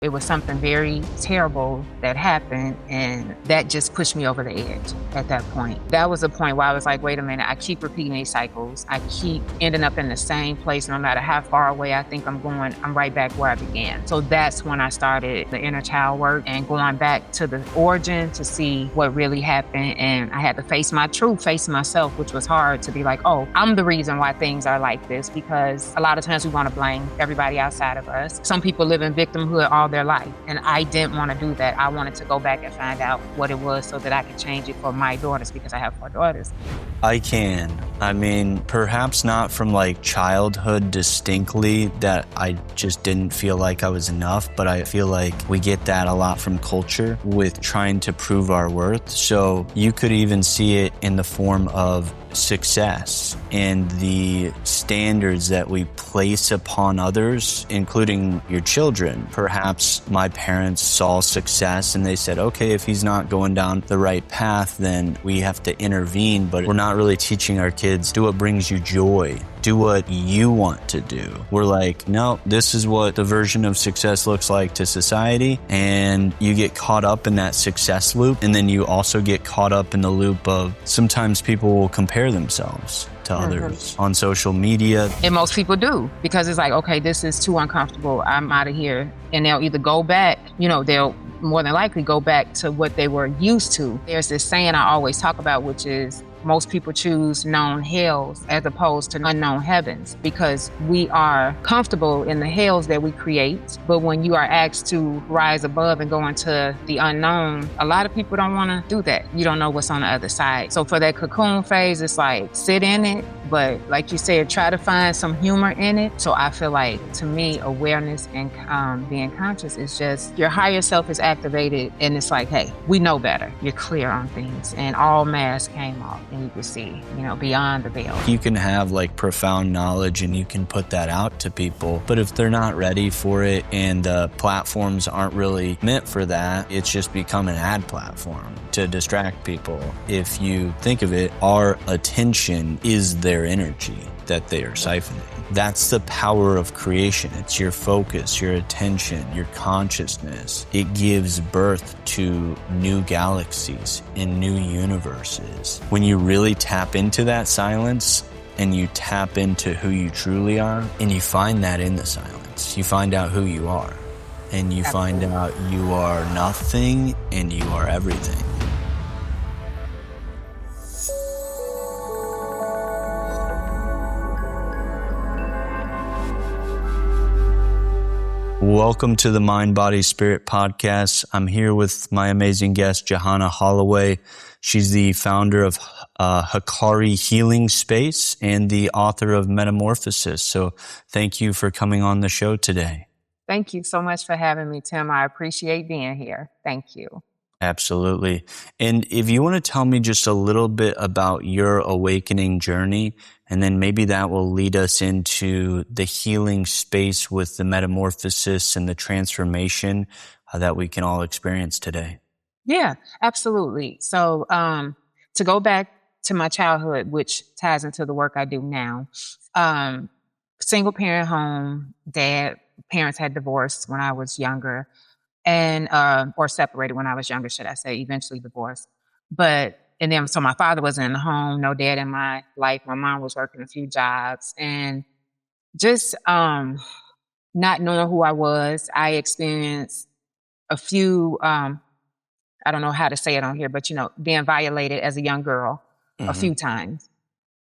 It was something very terrible that happened, and that just pushed me over the edge at that point. That was a point where I was like, wait a minute, I keep repeating these cycles. I keep ending up in the same place. No matter how far away I think I'm going, I'm right back where I began. So that's when I started the inner child work and going back to the origin to see what really happened. And I had to face my truth, face myself, which was hard to be like, oh, I'm the reason why things are like this, because a lot of times we want to blame everybody outside of us. Some people live in victimhood all their life, and I didn't want to do that. I wanted to go back and find out what it was so that I could change it for my daughters, because I have 4 daughters. I can. I mean, perhaps not from like childhood distinctly, that I just didn't feel like I was enough, but I feel like we get that a lot from culture with trying to prove our worth. So you could even see it in the form of success and the standards that we place upon others, including your children. Perhaps my parents saw success and they said, okay, if he's not going down the right path, then we have to intervene. But we're not really teaching our kids, do what brings you joy. Do what you want to do. We're like, no, this is what the version of success looks like to society. And you get caught up in that success loop. And then you also get caught up in the loop of sometimes people will compare themselves to others on social media. And most people do, because it's like, okay, this is too uncomfortable. I'm out of here. And they'll either go back, they'll more than likely go back to what they were used to. There's this saying I always talk about, which is, most people choose known hells as opposed to unknown heavens, because we are comfortable in the hells that we create. But when you are asked to rise above and go into the unknown, a lot of people don't want to do that. You don't know what's on the other side. So for that cocoon phase, it's like, sit in it. But like you said, try to find some humor in it. So I feel like, to me, awareness and being conscious is just your higher self is activated. And it's like, hey, we know better. You're clear on things. And all masks came off. And you can see, beyond the veil. You can have like profound knowledge and you can put that out to people, but if they're not ready for it and platforms aren't really meant for that, it's just become an ad platform to distract people. If you think of it, our attention is their energy that they are siphoning. That's the power of creation. It's your focus, your attention, your consciousness. It gives birth to new galaxies and new universes. When you really tap into that silence and you tap into who you truly are, and you find that in the silence, you find out who you are, and you find out you are nothing and you are everything. Welcome to the Mind, Body, Spirit podcast. I'm here with my amazing guest, Jahana Holloway. She's the founder of Hikari Healing Space and the author of Metamorphosis. So thank you for coming on the show today. Thank you so much for having me, Tim. I appreciate being here. Thank you. Absolutely. And if you want to tell me just a little bit about your awakening journey, and then maybe that will lead us into the healing space with the metamorphosis and the transformation that we can all experience today. Yeah, absolutely. So to go back to my childhood, which ties into the work I do now, single parent home, parents had divorced when I was younger. And or separated when I was younger, should I say, eventually divorced. So my father wasn't in the home, no dad in my life. My mom was working a few jobs, and just not knowing who I was, I experienced a few, I don't know how to say it on here, but being violated as a young girl a few times.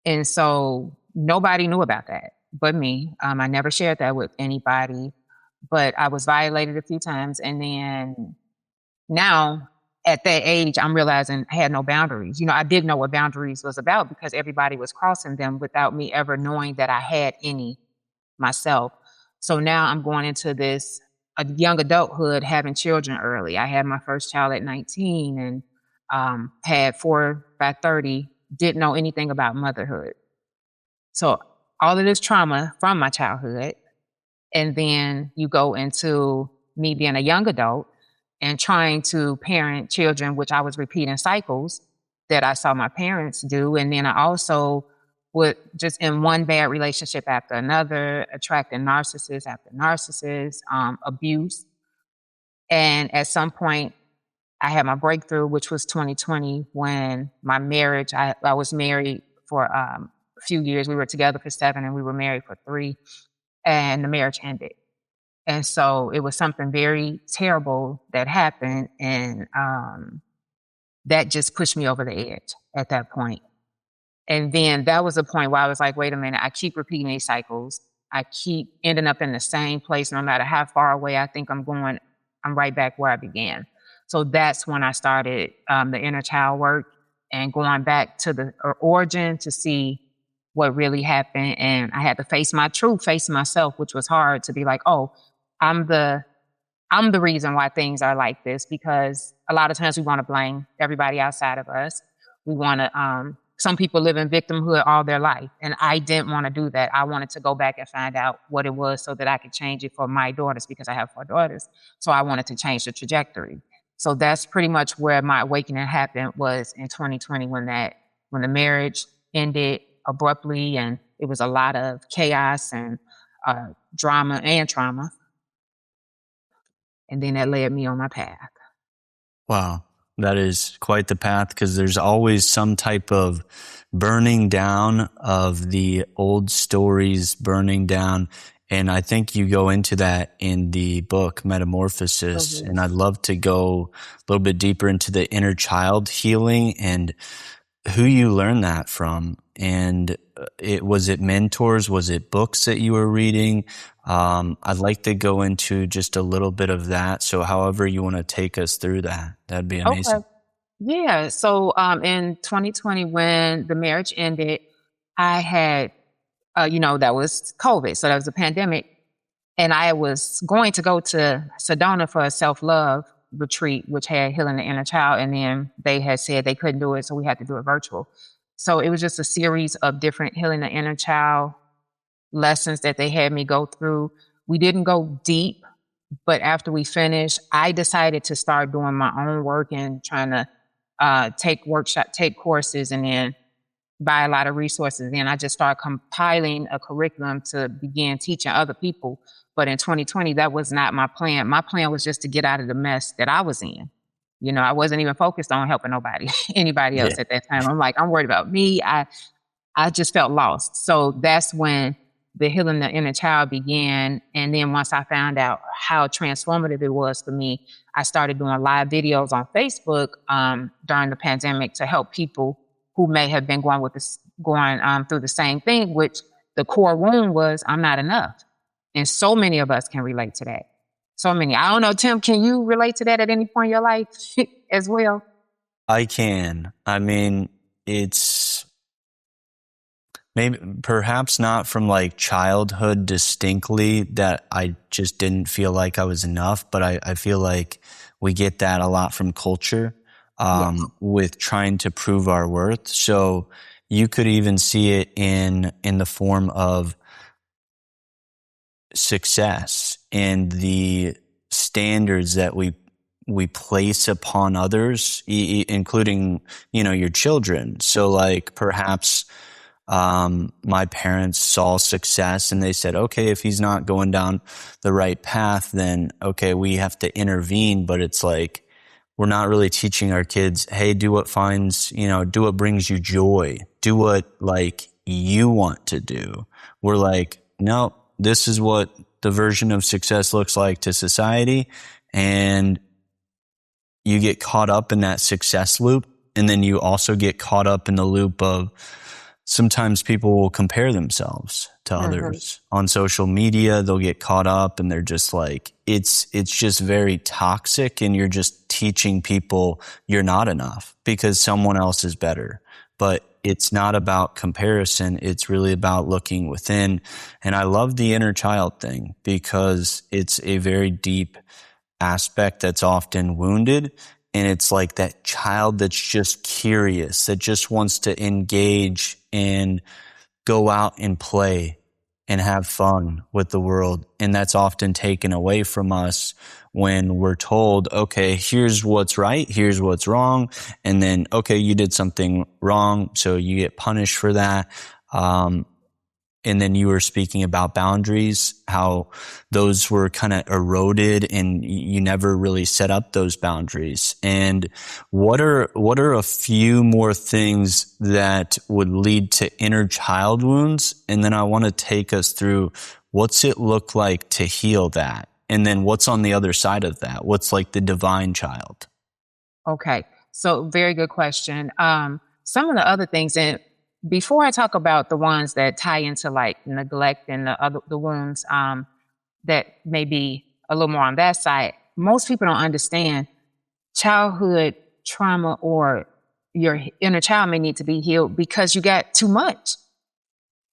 And so nobody knew about that but me. I never shared that with anybody. But I was violated a few times. And then now at that age, I'm realizing I had no boundaries. I didn't know what boundaries was about because everybody was crossing them without me ever knowing that I had any myself. So now I'm going into a young adulthood, having children early. I had my first child at 19 and had 4 by 30, didn't know anything about motherhood. So all of this trauma from my childhood. And then you go into me being a young adult and trying to parent children, which I was repeating cycles that I saw my parents do. And then I also would just in one bad relationship after another, attracting narcissist after narcissist, abuse. And at some point, I had my breakthrough, which was 2020, when my marriage, I was married for a few years. We were together for 7 and we were married for 3, and the marriage ended. And so it was something very terrible that happened. And that just pushed me over the edge at that point. And then that was a point where I was like, wait a minute, I keep repeating these cycles. I keep ending up in the same place, no matter how far away I think I'm going, I'm right back where I began. So that's when I started the inner child work and going back to the origin to see what really happened. And I had to face my truth, face myself, which was hard to be like, oh, I'm the I'm the reason why things are like this, because a lot of times we want to blame everybody outside of us. We want to, some people live in victimhood all their life. And I didn't want to do that. I wanted to go back and find out what it was so that I could change it for my daughters, because I have 4 daughters. So I wanted to change the trajectory. So that's pretty much where my awakening happened, was in 2020, when the marriage ended abruptly, and it was a lot of chaos and drama and trauma. And then that led me on my path. Wow, that is quite the path, because there's always some type of burning down of the old stories, burning down. And I think you go into that in the book Metamorphosis. Mhm. And I'd love to go a little bit deeper into the inner child healing and who you learned that from. And was it mentors? Was it books that you were reading? I'd like to go into just a little bit of that. So however you want to take us through that, that'd be Okay. amazing. Yeah. So in 2020, when the marriage ended, I had, that was COVID. So that was a pandemic. And I was going to go to Sedona for a self love retreat, which had healing the inner child. And then they had said they couldn't do it. So we had to do it virtual. So it was just a series of different healing the inner child lessons that they had me go through. We didn't go deep, but after we finished, I decided to start doing my own work and trying to take courses, and then buy a lot of resources. Then I just started compiling a curriculum to begin teaching other people. But in 2020, that was not my plan. My plan was just to get out of the mess that I was in. I wasn't even focused on helping nobody, anybody Yeah. else at that time. I'm like, I'm worried about me. I just felt lost. So that's when the healing the inner child began. And then once I found out how transformative it was for me, I started doing live videos on Facebook during the pandemic to help people who may have been going through the same thing, which the core wound was, I'm not enough. And so many of us can relate to that. So many. I don't know, Tim, can you relate to that at any point in your life as well? I can. I mean, it's maybe perhaps not from like childhood distinctly that I just didn't feel like I was enough, but I feel like we get that a lot from culture, Yes. with trying to prove our worth. So you could even see it in the form of success and the standards that we place upon others, including, your children. So like perhaps my parents saw success and they said, okay, if he's not going down the right path, then okay, we have to intervene. But it's like, we're not really teaching our kids, hey, do what brings you joy. Do what like you want to do. We're like, no, this is what the version of success looks like to society. And you get caught up in that success loop. And then you also get caught up in the loop of, sometimes people will compare themselves to Mhm. others on social media. They'll get caught up and they're just like, it's just very toxic, and you're just teaching people you're not enough because someone else is better. But it's not about comparison. It's really about looking within. And I love the inner child thing because it's a very deep aspect that's often wounded. And it's like that child that's just curious, that just wants to engage and go out and play and have fun with the world. And that's often taken away from us when we're told, okay, here's what's right, here's what's wrong. And then, okay, you did something wrong, so you get punished for that. And then you were speaking about boundaries, how those were kind of eroded and you never really set up those boundaries. And what are a few more things that would lead to inner child wounds? And then I want to take us through what's it look like to heal that? And then what's on the other side of that? What's like the divine child? Okay. So very good question. Some of the other things, and before I talk about the ones that tie into like neglect and the wounds, that may be a little more on that side, most people don't understand childhood trauma or your inner child may need to be healed because you got too much.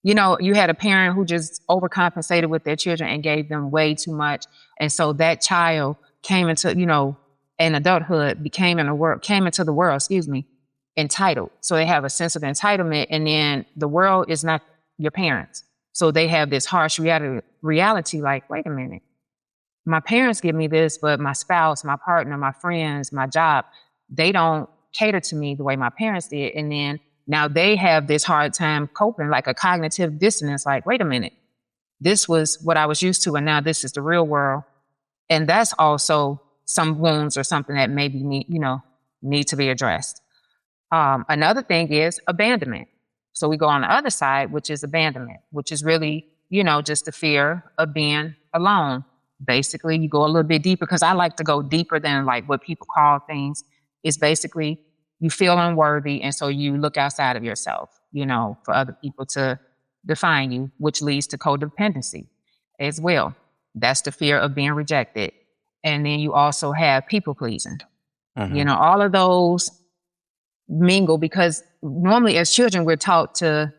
You know, you had a parent who just overcompensated with their children and gave them way too much. And so that child came into, in adulthood, came into the world, entitled. So they have a sense of entitlement. And then the world is not your parents. So they have this harsh reality like, wait a minute, my parents give me this, but my spouse, my partner, my friends, my job, they don't cater to me the way my parents did. And then now they have this hard time coping, like a cognitive dissonance, like, wait a minute, this was what I was used to, and now this is the real world. And that's also some wounds or something that maybe need to be addressed. Another thing is abandonment. So we go on the other side, which is abandonment, which is really, just the fear of being alone. Basically, you go a little bit deeper because I like to go deeper than like what people call things. It's basically you feel unworthy. And so you look outside of yourself, for other people to define you, which leads to codependency as well. That's the fear of being rejected. And then you also have people pleasing. Mm-hmm. All of those mingle because normally as children, we're taught to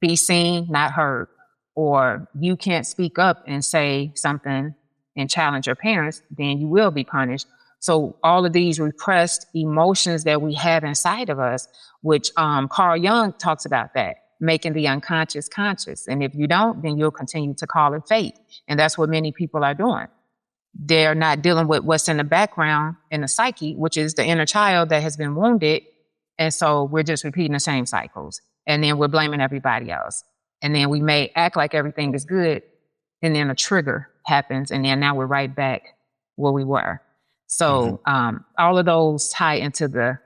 be seen, not heard, or you can't speak up and say something and challenge your parents, then you will be punished. So all of these repressed emotions that we have inside of us, which Carl Jung talks about that, making the unconscious conscious. And if you don't, then you'll continue to call it fate. And that's what many people are doing. They're not dealing with what's in the background in the psyche, which is the inner child that has been wounded. And so we're just repeating the same cycles. And then we're blaming everybody else. And then we may act like everything is good. And then a trigger happens. And then now we're right back where we were. So all of those tie into the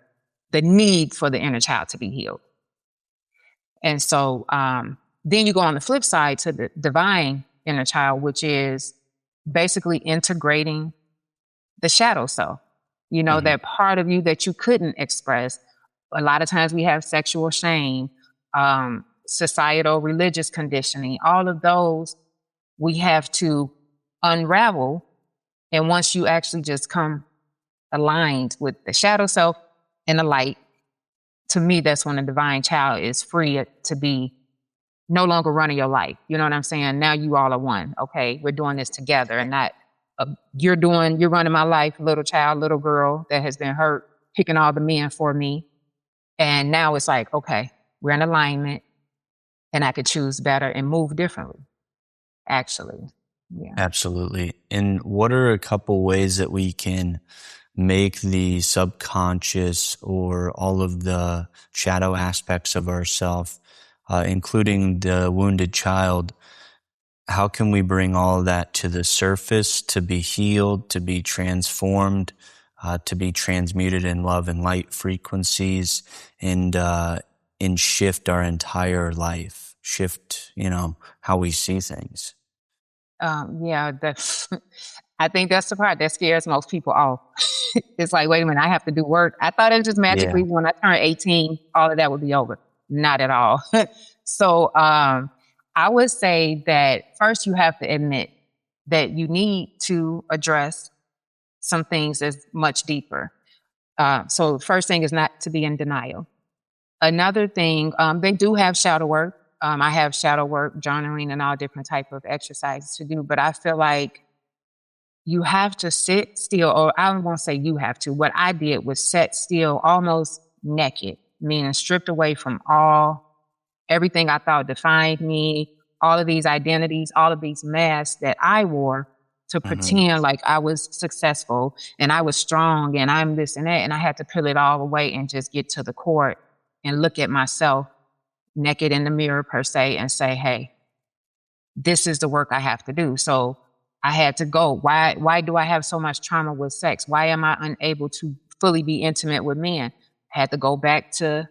need for the inner child to be healed. And so then you go on the flip side to the divine inner child, which is basically integrating the shadow self, that part of you that you couldn't express. A lot of times we have sexual shame, societal religious conditioning, all of those we have to unravel. And once you actually just come aligned with the shadow self and the light, to me, that's when the divine child is free to be no longer running your life. You know what I'm saying? Now you all are one. Okay, we're doing this together and not you're running my life, little child, little girl that has been hurt, picking all the men for me. And now it's like, okay, we're in alignment and I could choose better and move differently, actually. Yeah. Absolutely. And what are a couple ways that we can make the subconscious or all of the shadow aspects of ourself, including the wounded child, how can we bring all of that to the surface to be healed, to be transformed, to be transmuted in love and light frequencies, and shift our entire life, shift, how we see things? Yeah, that's, I think that's the part that scares most people off. It's like, wait a minute, I have to do work. I thought it was just Yeah. magically when I turned 18, all of that would be over. Not at all. So I would say that first you have to admit that you need to address some things that's much deeper. So the first thing is not to be in denial. Another thing, they do have shadow work. I have shadow work, journaling, and all different type of exercises to do. But I feel like you have to sit still, or I don't want to say you have to. What I did was sit still, almost naked, meaning stripped away from everything I thought defined me, all of these identities, all of these masks that I wore to pretend like I was successful and I was strong and I'm this and that. And I had to peel it all away and just get to the core and look at myself naked in the mirror per se and say, hey, this is the work I have to do. So I had to go. Why do I have so much trauma with sex? Why am I unable to fully be intimate with men? I had to go back to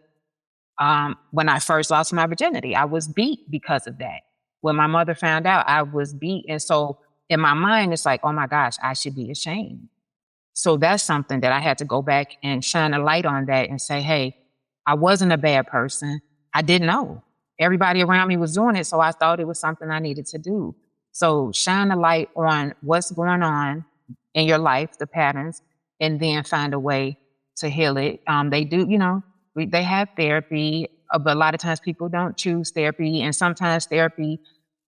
when I first lost my virginity. I was beat because of that. When my mother found out, I was beat. And so in my mind, it's like, oh my gosh, I should be ashamed. So that's something that I had to go back and shine a light on that and say, hey, I wasn't a bad person. I didn't know. Everybody around me was doing it, so I thought it was something I needed to do. So shine a light on what's going on in your life, the patterns, and then find a way to heal it. They do, they have therapy, but a lot of times people don't choose therapy. And sometimes therapy,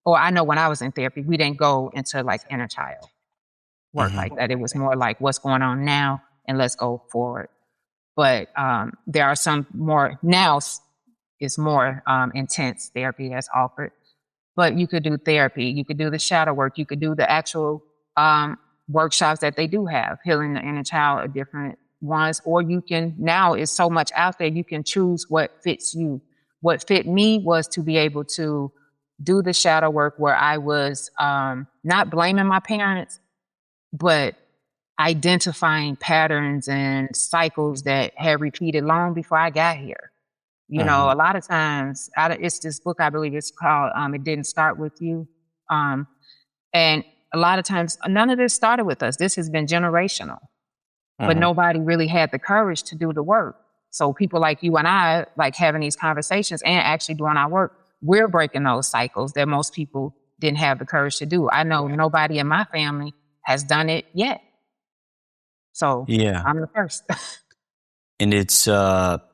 or I know when I was in therapy, we didn't go into like inner child work Hmm. like that. It was more like what's going on now and let's go forward. But there are some more now is more intense therapy that's offered. But you could do therapy, you could do the shadow work, you could do the actual workshops that they do have, healing the inner child, are different ones, or you can, now is so much out there, you can choose what fits you. What fit me was to be able to do the shadow work where I was not blaming my parents, but identifying patterns and cycles that had repeated long before I got here. Hmm. A lot of times, it's this book, I believe it's called It Didn't Start With You. Um, and a lot of times, none of this started with us. This has been generational, but Hmm. nobody really had the courage to do the work. So people like you and I, like having these conversations and actually doing our work, we're breaking those cycles that most people didn't have the courage to do. I know nobody in my family has done it yet. So Yeah. I'm the first. And it's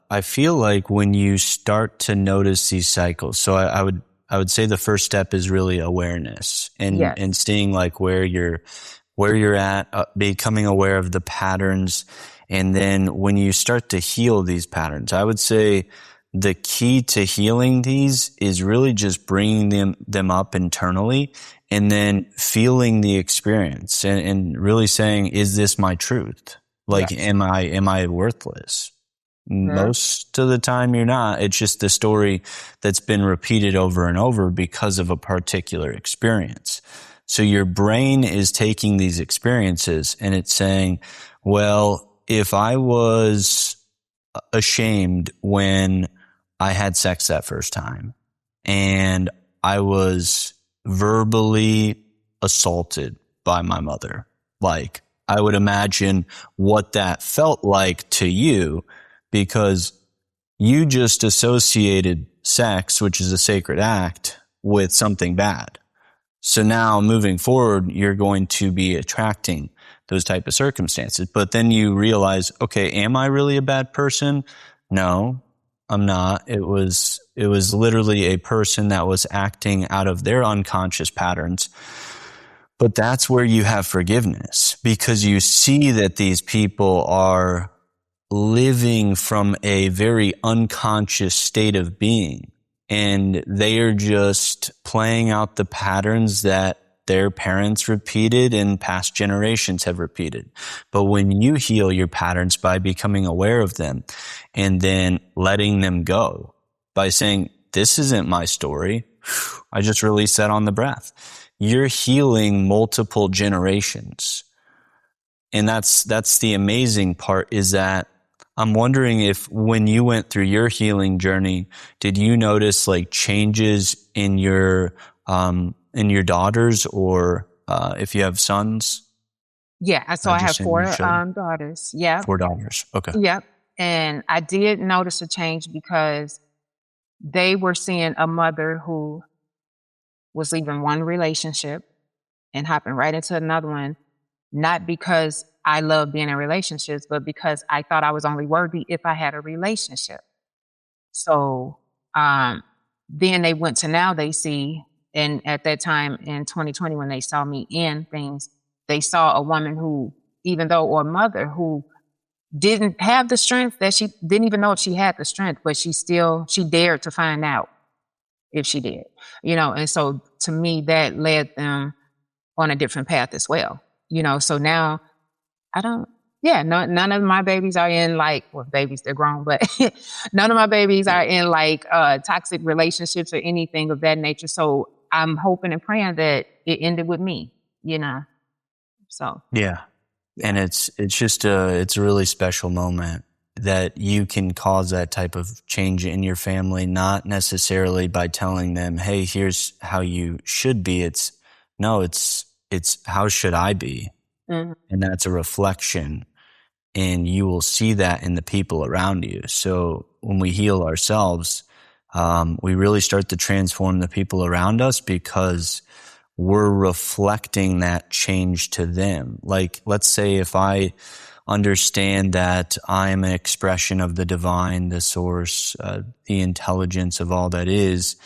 I feel like when you start to notice these cycles, so I would say the first step is really awareness and Yes. seeing like where you're at, becoming aware of the patterns. And then when you start to heal these patterns, I would say the key to healing these is really just bringing them up internally and then feeling the experience and really saying, is this my truth? Like, Yes. am I worthless? Yeah. Most of the time you're not. It's just the story that's been repeated over and over because of a particular experience. So your brain is taking these experiences and it's saying, well, if I was ashamed when I had sex that first time and I was verbally assaulted by my mother, like I would imagine what that felt like to you because you just associated sex, which is a sacred act, with something bad. So now moving forward, you're going to be attracting those type of circumstances. But then you realize, okay, am I really a bad person? No, I'm not. It was literally a person that was acting out of their unconscious patterns. But that's where you have forgiveness because you see that these people are living from a very unconscious state of being. And they are just playing out the patterns that their parents repeated and past generations have repeated. But when you heal your patterns by becoming aware of them and then letting them go by saying, this isn't my story. I just released that on the breath. You're healing multiple generations. And that's the amazing part is that I'm wondering if when you went through your healing journey, did you notice like changes in your daughters or if you have sons? Yeah. So I I have just saying you four should. daughters. Yep. 4 daughters. Okay. Yep. And I did notice a change because they were seeing a mother who was leaving one relationship and hopping right into another one, not because I love being in relationships, but because I thought I was only worthy if I had a relationship. So um, then they went to now they see, and at that time in 2020, when they saw me in things, they saw a woman who, even though, or mother who didn't have the strength, that she didn't even know if she had the strength, but she dared to find out if she did, and so to me, that led them on a different path as well, so now I don't, yeah, no, none of my babies are in like, well, babies, they're grown, but none of my babies are in like toxic relationships or anything of that nature. So I'm hoping and praying that it ended with me, you know. So Yeah. And yeah. it's a really special moment that you can cause that type of change in your family, not necessarily by telling them, hey, here's how you should be. It's how should I be? Mhm. And that's a reflection, and you will see that in the people around you. So when we heal ourselves, we really start to transform the people around us because we're reflecting that change to them. Like, let's say if I understand that I am an expression of the divine, the source, the intelligence of all that is,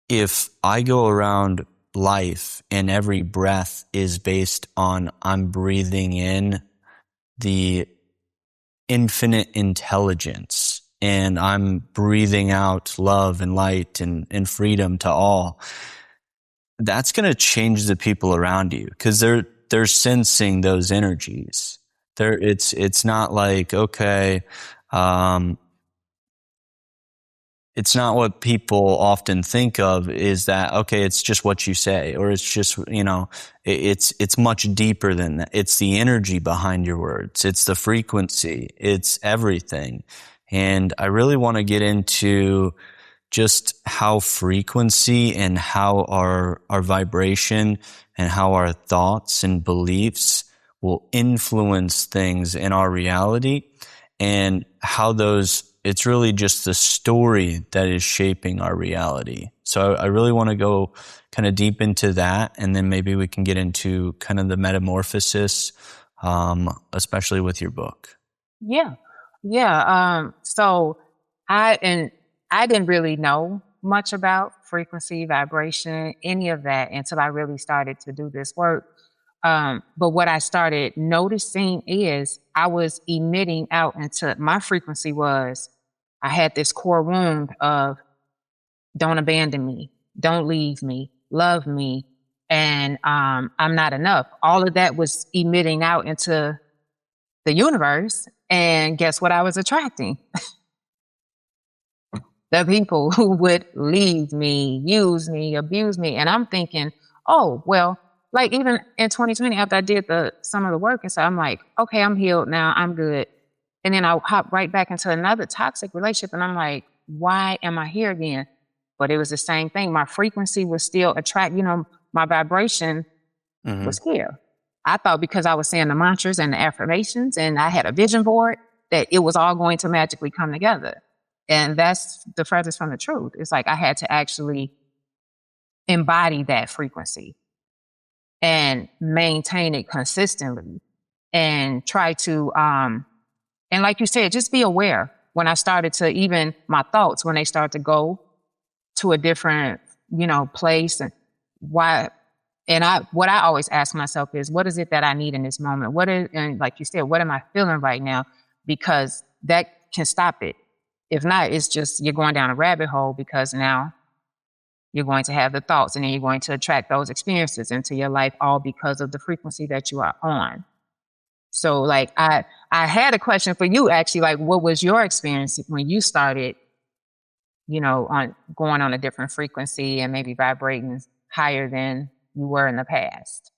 if I go around life and every breath is based on I'm breathing in the infinite intelligence and I'm breathing out love and light and freedom to all, that's going to change the people around you because they're sensing those energies. It's not like, okay, um, it's not what people often think of is that, okay, it's just what you say, or it's just, it's much deeper than that. It's the energy behind your words. It's the frequency. It's everything. And I really want to get into just how frequency and how our vibration and how our thoughts and beliefs will influence things in our reality, and how it's really just the story that is shaping our reality. So I really want to go kind of deep into that, and then maybe we can get into kind of the metamorphosis, especially with your book. Yeah. Yeah. So and I didn't really know much about frequency, vibration, any of that until I really started to do this work. But what I started noticing is I was emitting out into my frequency was I had this core wound of don't abandon me, don't leave me, love me, and I'm not enough. All of that was emitting out into the universe. And guess what I was attracting? The people who would leave me, use me, abuse me. And I'm thinking, oh, well, like even in 2020, after I did some of the work, and so I'm like, okay, I'm healed now, I'm good. And then I hop right back into another toxic relationship, and I'm like, why am I here again? But it was the same thing. My frequency was still my vibration Hmm. was here. I thought because I was saying the mantras and the affirmations and I had a vision board that it was all going to magically come together. And that's the furthest from the truth. It's like I had to actually embody that frequency and maintain it consistently and try to and like you said, just be aware when I started to even my thoughts when they start to go to a different, place and why. And what I always ask myself is, what is it that I need in this moment? And like you said, what am I feeling right now? Because that can stop it. If not, it's just you're going down a rabbit hole because now you're going to have the thoughts and then you're going to attract those experiences into your life all because of the frequency that you are on. So like I had a question for you actually, like what was your experience when you started, on going on a different frequency and maybe vibrating higher than you were in the past?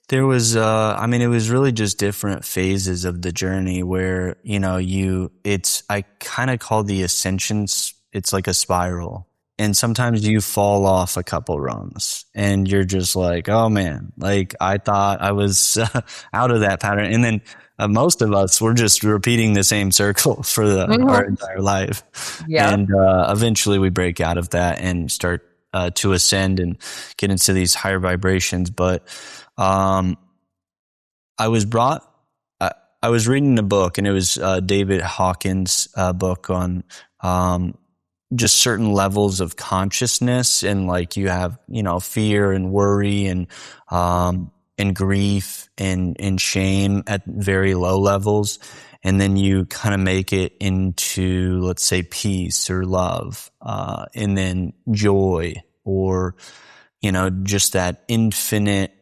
There was, it was really just different phases of the journey where, I kind of call the ascensions, it's like a spiral. And sometimes you fall off a couple rungs and you're just like, oh man, like I thought I was out of that pattern. And then most of us, we're just repeating the same circle for our Mhm. entire life. Yeah. And eventually we break out of that and start to ascend and get into these higher vibrations. But um, I was brought. I was reading a book, and it was David Hawkins' book on just certain levels of consciousness, and like you have, fear and worry and grief and shame at very low levels, and then you kind of make it into, let's say, peace or love, and then joy, or just that infinite.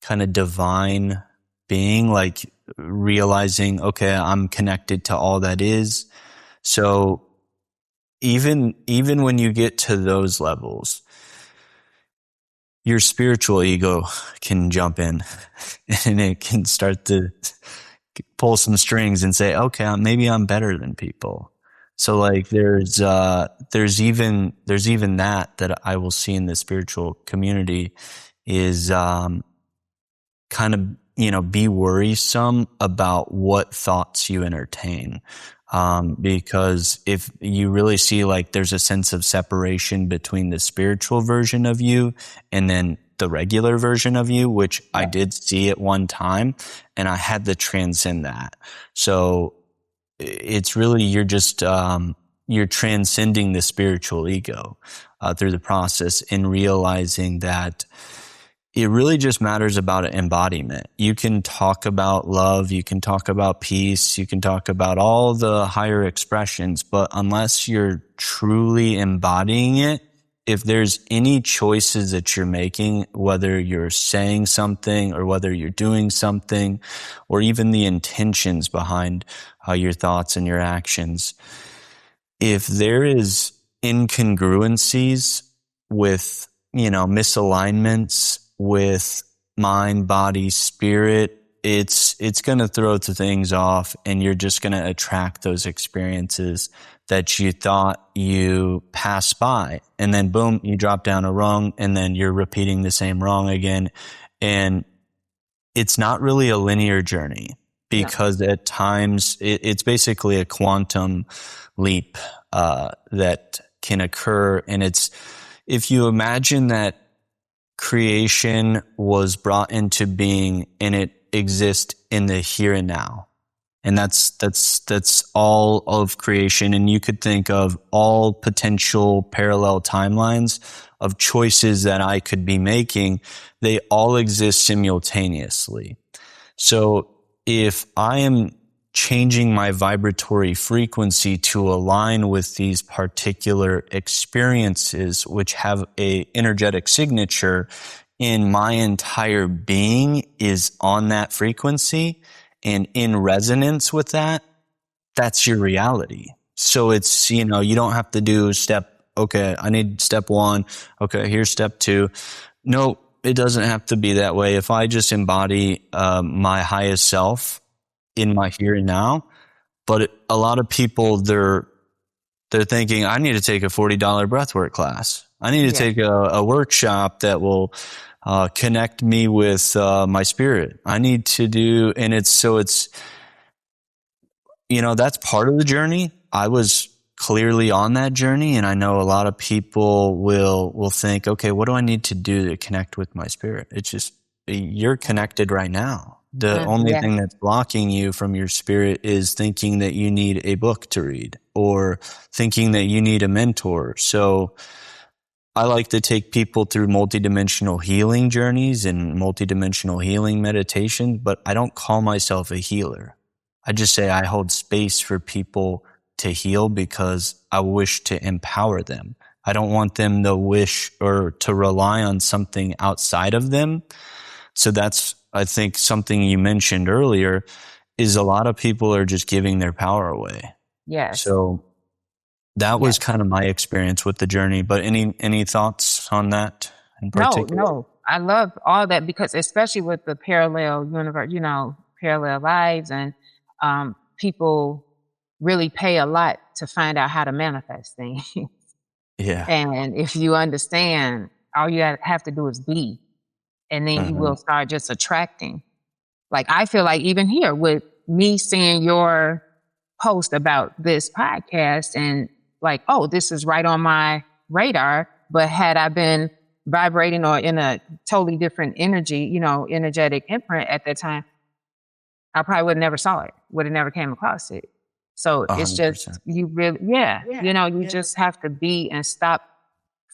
Kind of divine being, like realizing, okay, I'm connected to all that is. So even when you get to those levels, your spiritual ego can jump in and it can start to pull some strings and say, okay, maybe I'm better than people. So like there's even that I will see in the spiritual community is kind of, be worrisome about what thoughts you entertain. Because if you really see like there's a sense of separation between the spiritual version of you and then the regular version of you, which I Yeah. did see at one time, and I had to transcend that. So it's really, you're transcending the spiritual ego through the process and realizing that it really just matters about embodiment. You can talk about love, you can talk about peace, you can talk about all the higher expressions, but unless you're truly embodying it, if there's any choices that you're making, whether you're saying something or whether you're doing something, or even the intentions behind your thoughts and your actions, if there is incongruencies with, misalignments with mind, body, spirit, it's going to throw things off, and you're just going to attract those experiences that you thought you passed by. And then boom, you drop down a rung, and then you're repeating the same wrong again. And it's not really a linear journey, No. because at times it's basically a quantum leap that can occur. And it's, if you imagine that creation was brought into being and it exists in the here and now, and that's all of creation. And you could think of all potential parallel timelines of choices that I could be making. They all exist simultaneously. So if I am changing my vibratory frequency to align with these particular experiences, which have a energetic signature, in my entire being is on that frequency and in resonance with that, that's your reality. So it's, you don't have to do okay, I need step one. Okay, here's step two. No, it doesn't have to be that way. If I just embody my highest self in my here and now, but a lot of people, they're thinking, I need to take a $40 breathwork class. I need to Yeah. take a workshop that will connect me with my spirit. I need to do, and it's that's part of the journey. I was clearly on that journey, and I know a lot of people will think, okay, what do I need to do to connect with my spirit? It's just, you're connected right now. The only Yeah. thing that's blocking you from your spirit is thinking that you need a book to read or thinking that you need a mentor. So I like to take people through multidimensional healing journeys and multidimensional healing meditations, but I don't call myself a healer. I just say I hold space for people to heal because I wish to empower them. I don't want them to wish or to rely on something outside of them. So that's, I think, something you mentioned earlier is a lot of people are just giving their power away. Yes. So that was Yes. kind of my experience with the journey. But any thoughts on that in No, particular? no. I love all that because especially with the parallel universe, parallel lives and people really pay a lot to find out how to manifest things. Yeah. And if you understand, all you have to do is be, and then you Hmm. will start just attracting. Like I feel like even here with me seeing your post about this podcast and like, oh, this is right on my radar. But had I been vibrating or in a totally different energy, energetic imprint at that time, I probably would have never saw it, would have never came across it. So it's just 100%. you really, yeah, you just have to be and stop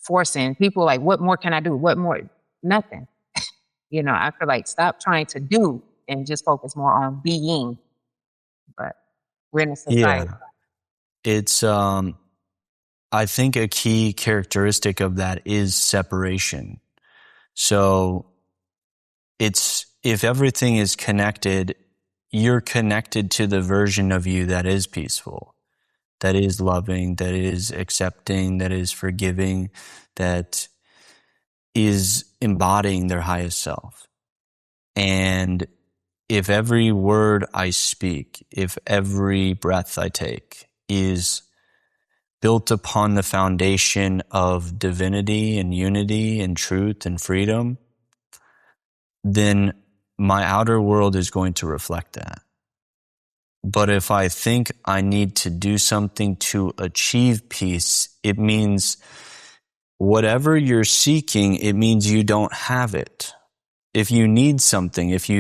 forcing people like, what more can I do? What more? Nothing. I feel like stop trying to do and just focus more on being. But we're in a society. Yeah. It's I think a key characteristic of that is separation. So it's, if everything is connected, you're connected to the version of you that is peaceful, that is loving, that is accepting, that is forgiving, that is embodying their highest self. And if every word I speak, if every breath I take is built upon the foundation of divinity and unity and truth and freedom, then my outer world is going to reflect that. But if I think I need to do something to achieve peace, it means whatever you're seeking, it means you don't have it. If you need something, if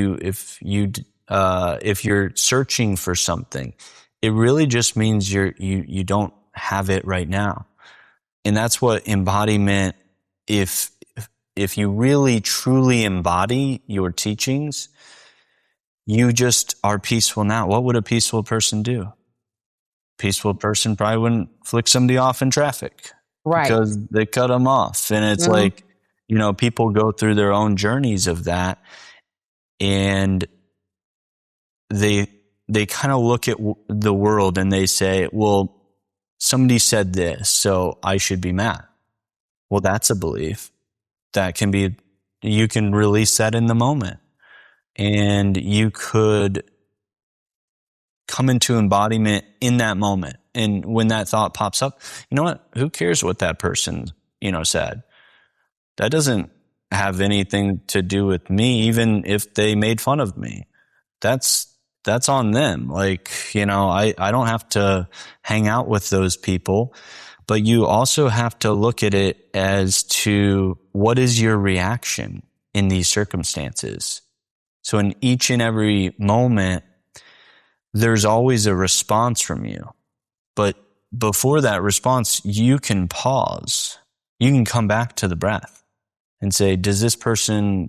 you're searching for something, it really just means you don't have it right now. And that's what embodiment, if you really truly embody your teachings, you just are peaceful now. What would a peaceful person do? Peaceful person probably wouldn't flick somebody off in traffic Right. because they cut them off. And it's Mhm. like, people go through their own journeys of that, and they kind of look at the world and they say, well, somebody said this, so I should be mad. Well, that's a belief that you can release that in the moment, and you could come into embodiment in that moment. And when that thought pops up, you know what? Who cares what that person, said? That doesn't have anything to do with me, even if they made fun of me. That's on them. Like, I don't have to hang out with those people, but you also have to look at it as to what is your reaction in these circumstances. So in each and every moment, there's always a response from you. But before that response, you can pause. You can come back to the breath and say, does this person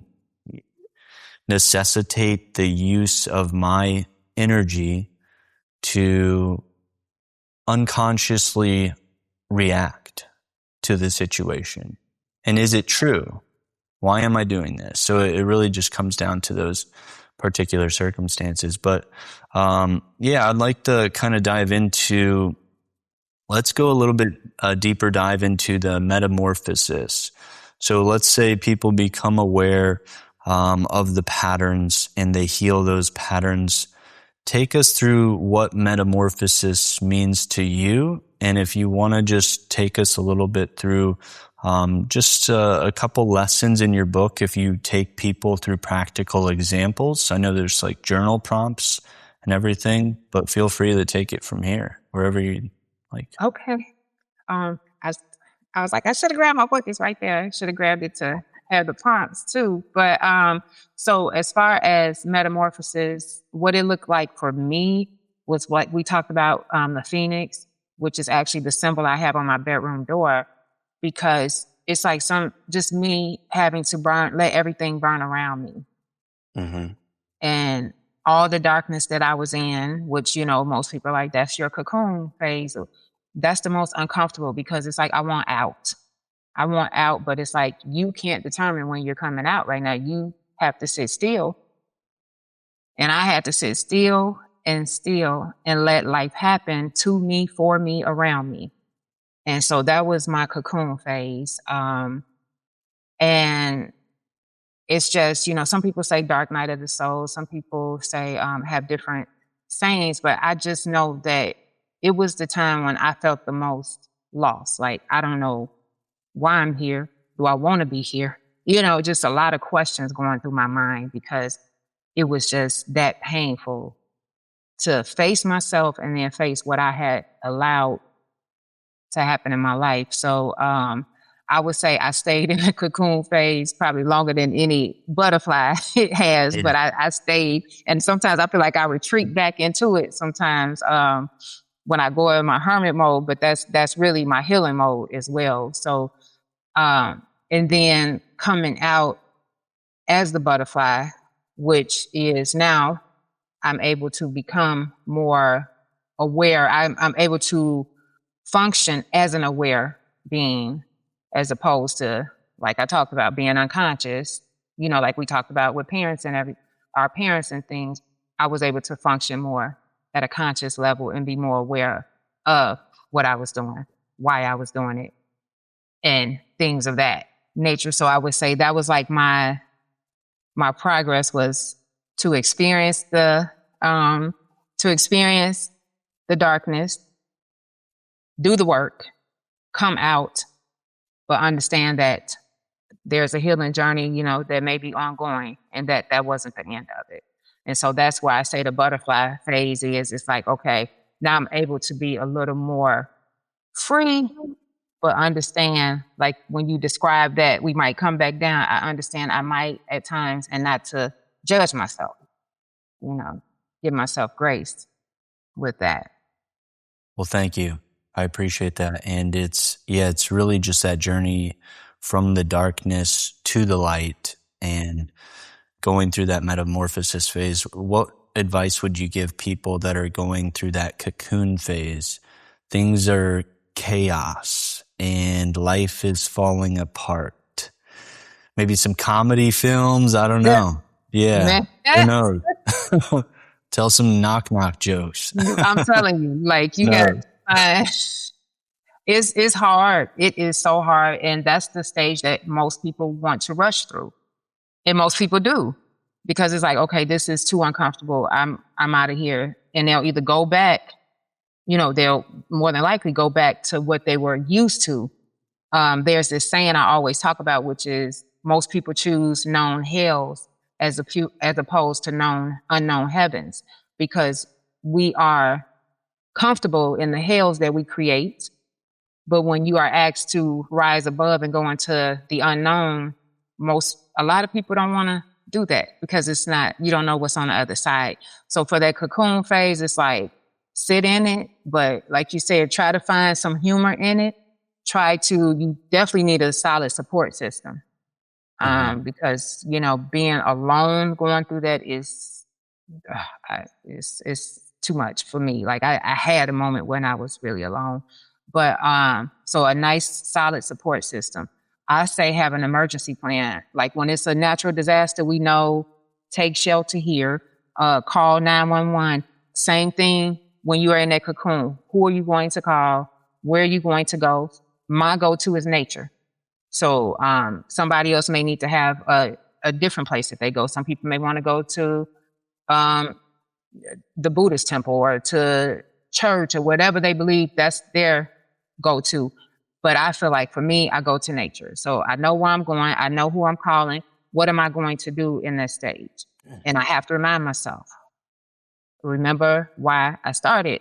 necessitate the use of my energy to unconsciously react to the situation? And is it true? Why am I doing this? So it really just comes down to those particular circumstances. But I'd like to kind of dive into, let's go a little bit deeper dive into the metamorphosis. So let's say people become aware of the patterns and they heal those patterns. Take us through what metamorphosis means to you. And if you want to just take us a little bit through just a couple lessons in your book, if you take people through practical examples. I know there's like journal prompts and everything, but feel free to take it from here, wherever you like. Okay. Um, I, s- I was like, I should have grabbed my book. It's right there. I should have grabbed it to have the prompts too. But so as far as metamorphosis, what it looked like for me was what we talked about, the phoenix, which is actually the symbol I have on my bedroom door, because it's like just me having to let everything burn around me. Mm-hmm. And all the darkness that I was in, which, most people are like, that's your cocoon phase. That's the most uncomfortable because it's like, I want out. I want out, but it's like, you can't determine when you're coming out right now. You have to sit still. And I had to sit still and let life happen to me, for me, around me. And so that was my cocoon phase. And it's just, some people say dark night of the soul. Some people say have different sayings, but I just know that it was the time when I felt the most lost. Like, I don't know why I'm here. Do I want to be here? Just a lot of questions going through my mind because it was just that painful to face myself and then face what I had allowed to happen in my life. So I would say I stayed in the cocoon phase probably longer than any butterfly it has, but I stayed. And sometimes I feel like I retreat back into it sometimes when I go in my hermit mode, but that's really my healing mode as well. So and then coming out as the butterfly, which is now I'm able to become more aware. I'm able to function as an aware being as opposed to, like I talked about, being unconscious, like we talked about with parents and our parents and things. I was able to function more at a conscious level and be more aware of. what I was doing, why I was doing it, and things of that nature. So I would say that was like my progress was to experience um the darkness, do the work, come out, but understand that there's a healing journey, that may be ongoing, and that wasn't the end of it. And so that's why I say the butterfly phase is, it's like, okay, now I'm able to be a little more free, but understand, like when you describe that we might come back down, I understand I might at times, and not to judge myself, you know, give myself grace with that. Well, thank you. I appreciate that. And it's really just that journey from the darkness to the light and going through that metamorphosis phase. What advice would you give people that are going through that cocoon phase? Things are chaos and life is falling apart. Maybe some comedy films. I don't Yeah, know. Yeah. man. Who knows? Tell some knock knock jokes. I'm telling you, like you got No. it's hard. It is so hard. And that's the stage that most people want to rush through. And most people do. Because it's like, okay, this is too uncomfortable. I'm out of here. And they'll either go back, they'll more than likely go back to what they were used to. There's this saying I always talk about, which is most people choose known hells as opposed to unknown heavens, because we are comfortable in the hells that we create. But when you are asked to rise above and go into the unknown, a lot of people don't want to do that, because you don't know what's on the other side. So for that cocoon phase, it's like, sit in it, but like you said, try to find some humor in it. You definitely need a solid support system. Mhm. Because, being alone going through that it's too much for me. Like I had a moment when I was really alone, but so a nice solid support system. I say have an emergency plan. Like when it's a natural disaster, we know take shelter here, call 911. Same thing when you are in that cocoon. Who are you going to call? Where are you going to go? My go-to is nature. So somebody else may need to have a different place that they go. Some people may want to go to um, the Buddhist temple or to church or whatever they believe that's their go-to. But I feel like for me, I go to nature. So I know where I'm going. I know who I'm calling. What am I going to do in that stage? And I have to remind myself, remember why I started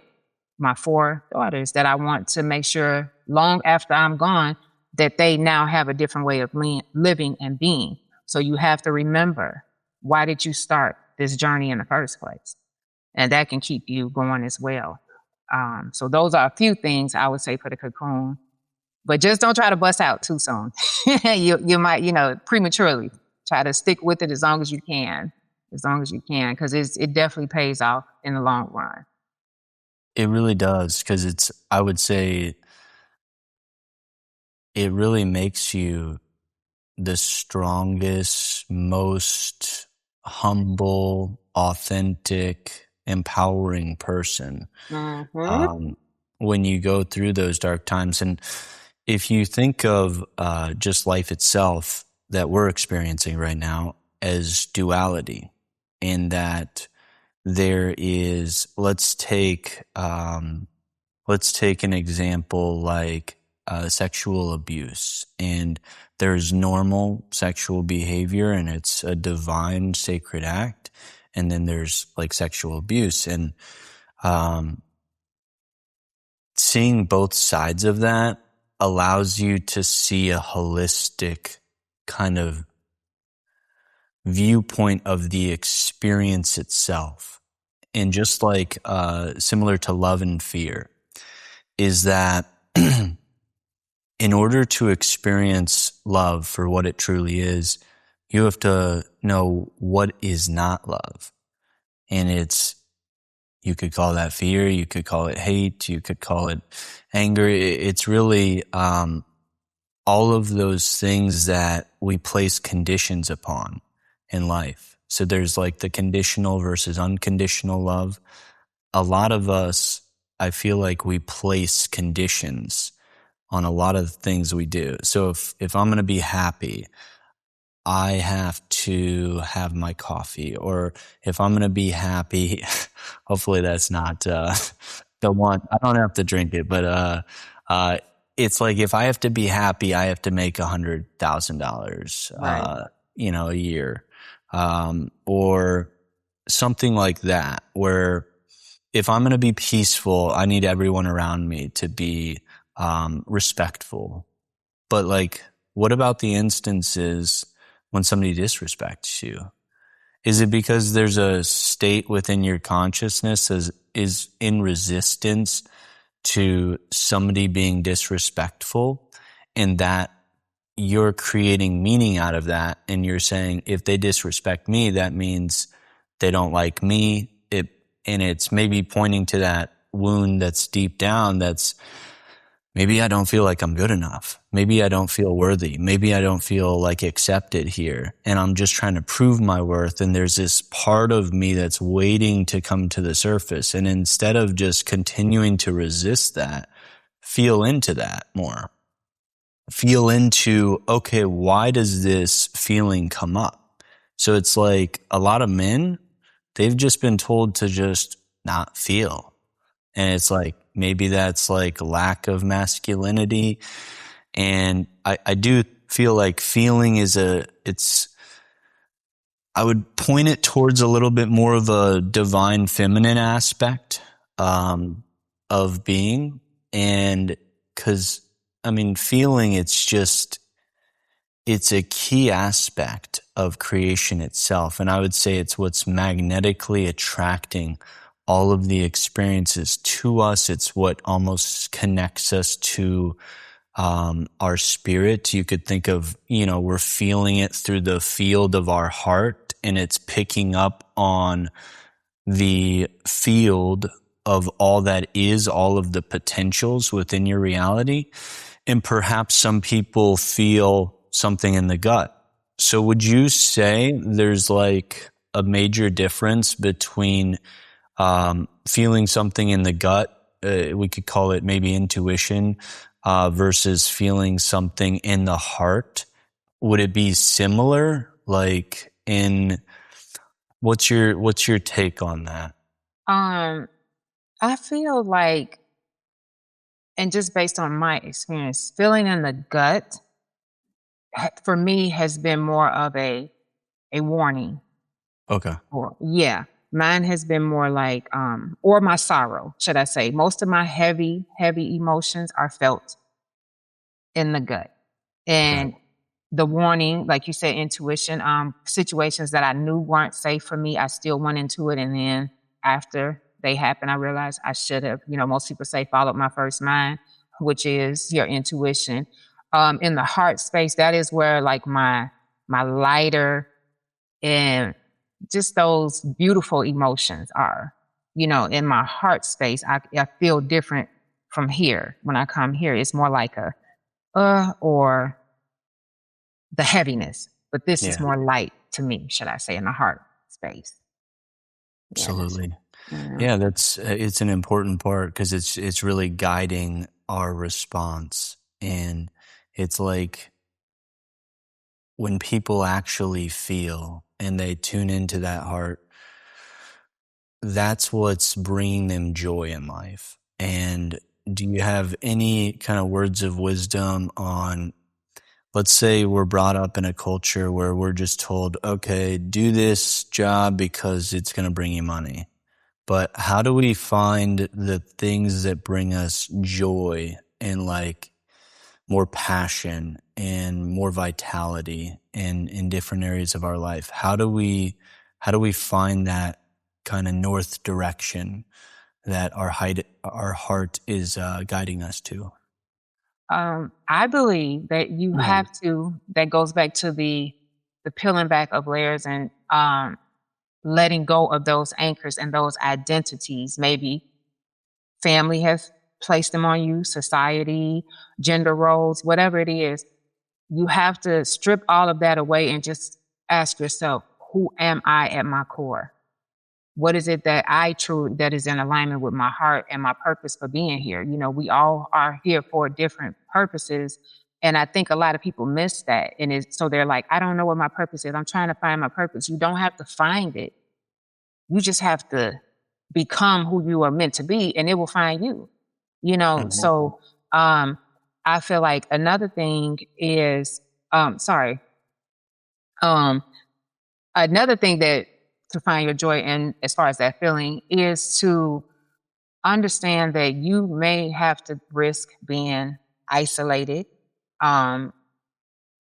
my 4 daughters, that I want to make sure long after I'm gone, that they now have a different way of living and being. So you have to remember, why did you start this journey in the first place? And that can keep you going as well. So those are a few things I would say for the cocoon. But just don't try to bust out too soon. You might, prematurely. Try to stick with it as long as you can, because it definitely pays off in the long run. It really does, because I would say it really makes you the strongest, most humble, authentic, empowering person Mm-hmm. um, when you go through those dark times. And if you think of just life itself that we're experiencing right now as duality, in that there is, let's take an example like sexual abuse, and there's normal sexual behavior and it's a divine sacred act, and then there's like sexual abuse, and um, seeing both sides of that allows you to see a holistic kind of viewpoint of the experience itself. And just like similar to love and fear, is that in order to experience love for what it truly is, you have to know what is not love. And you could call that fear, you could call it hate, you could call it anger. It's really all of those things that we place conditions upon in life. So there's like the conditional versus unconditional love. A lot of us I feel like we place conditions on a lot of things we do. So if I'm going to be happy, I have to have my coffee, or if I'm going to be happy, hopefully that's not the one. I don't have to drink it, but uh, it's like if I have to be happy, I have to make $100,000, Right. a year, or something like that. Where if I'm going to be peaceful, I need everyone around me to be respectful. But like, what about the instances when somebody disrespects you? Is it because there's a state within your consciousness is in resistance to somebody being disrespectful, and that you're creating meaning out of that, and you're saying if they disrespect me, that means they don't like me. And it's maybe pointing to that wound that's deep down, that's maybe I don't feel like I'm good enough. Maybe I don't feel worthy. Maybe I don't feel like accepted here. And I'm just trying to prove my worth. And there's this part of me that's waiting to come to the surface. And instead of just continuing to resist that, feel into that more. Feel into, okay, why does this feeling come up? So it's like a lot of men, they've just been told to just not feel. And it's like, maybe that's like lack of masculinity. And I do feel like feeling I would point it towards a little bit more of a divine feminine aspect, of being. And cause I mean, feeling, it's a key aspect of creation itself. And I would say it's what's magnetically attracting all of the experiences to us. It's what almost connects us to our spirit. You could think of, we're feeling it through the field of our heart, and it's picking up on the field of all that is, all of the potentials within your reality. And perhaps some people feel something in the gut. So would you say there's like a major difference between feeling something in the gut, we could call it maybe intuition, versus feeling something in the heart? Would it be similar? Like, what's your take on that? Um, I feel like, and just based on my experience, feeling in the gut for me has been more of a warning. Okay. Or yeah, mine has been more like or my sorrow, should I say. Most of my heavy emotions are felt in the gut. Okay. And the warning, like you said, intuition, situations that I knew weren't safe for me, I still went into it. And then after they happened, I realized I should have, most people say followed my first mind, which is your intuition. In the heart space, that is where like my lighter and just those beautiful emotions are. In my heart space, I feel different from here. When I come here, it's more like a or the heaviness, but this is Yeah, more light to me, should I say, in the heart space. Yes. absolutely. Yeah. Yeah, that's it's an important part because it's really guiding our response. And it's like when people actually feel and they tune into that heart, that's what's bringing them joy in life. And do you have any kind of words of wisdom on, let's say we're brought up in a culture where we're just told, okay, do this job because it's going to bring you money. But how do we find the things that bring us joy and like more passion and more vitality in different areas of our life? How do we find that kind of north direction that our heart is guiding us to? I believe that you Yeah. have to. That goes back to the peeling back of layers and letting go of those anchors and those identities. Maybe family has placed them on you, society, gender roles, whatever it is. You have to strip all of that away and just ask yourself, who am I at my core? What is it that that is in alignment with my heart and my purpose for being here? You know, we all are here for different purposes. And I think a lot of people miss that. And so they're like, I don't know what my purpose is. I'm trying to find my purpose. You don't have to find it. You just have to become who you are meant to be, and it will find you. You know, Mhm. so I feel like another thing is sorry. Um Another thing that to find your joy in as far as that feeling is to understand that you may have to risk being isolated. Um,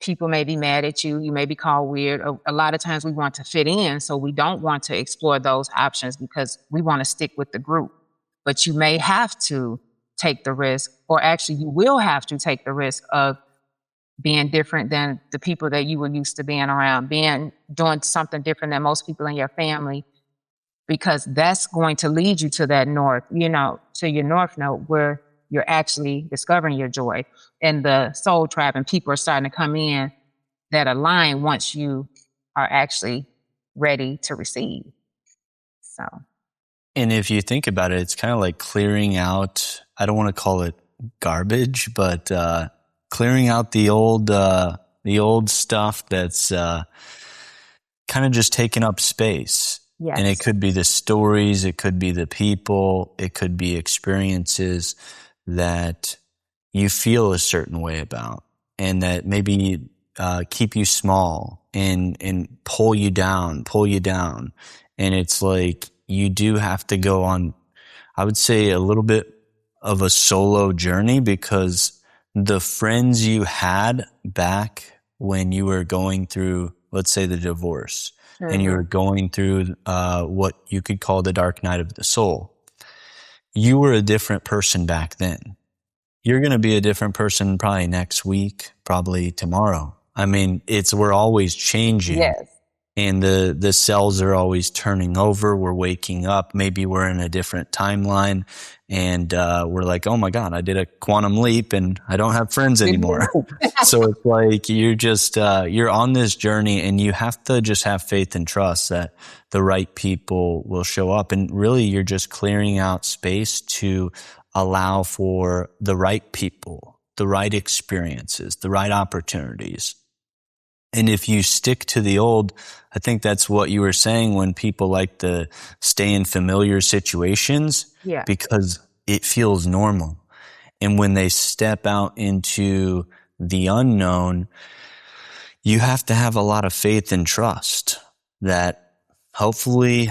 People may be mad at you. You may be called weird. A lot of times we want to fit in, so we don't want to explore those options because we want to stick with the group. But you may have to take the risk, or actually, you will have to take the risk of being different than the people that you were used to being around, doing something different than most people in your family, because that's going to lead you to that north, you know, to your north node where you're actually discovering your joy. And the soul tribe and people are starting to come in that align once you are actually ready to receive. So, And if you think about it, it's kind of like clearing out, I don't want to call it garbage, but clearing out the old stuff that's kind of just taking up space. And it yes, could be the stories, it could be the people, it could be experiences that you feel a certain way about, and that maybe keep you small and pull you down, pull you down. And it's like you do have to go on, I would say, a little bit of a solo journey, because the friends you had back when you were going through, let's say, the divorce, and you were hmm, going through what you could call the dark night of the soul, you were a different person back then. You're going to be a different person probably next week, probably tomorrow. I mean, we're always changing, yes, and the cells are always turning over. We're waking up. Maybe we're in a different timeline, and we're like, oh my God, I did a quantum leap and I don't have friends anymore. So it's like you're just you're on this journey, and you have to just have faith and trust that the right people will show up. And really, you're just clearing out space to allow for the right people, the right experiences, the right opportunities. And if you stick to the old, I think that's what you were saying, when people like to stay in familiar situations yeah, because it feels normal. And when they step out into the unknown, you have to have a lot of faith and trust that hopefully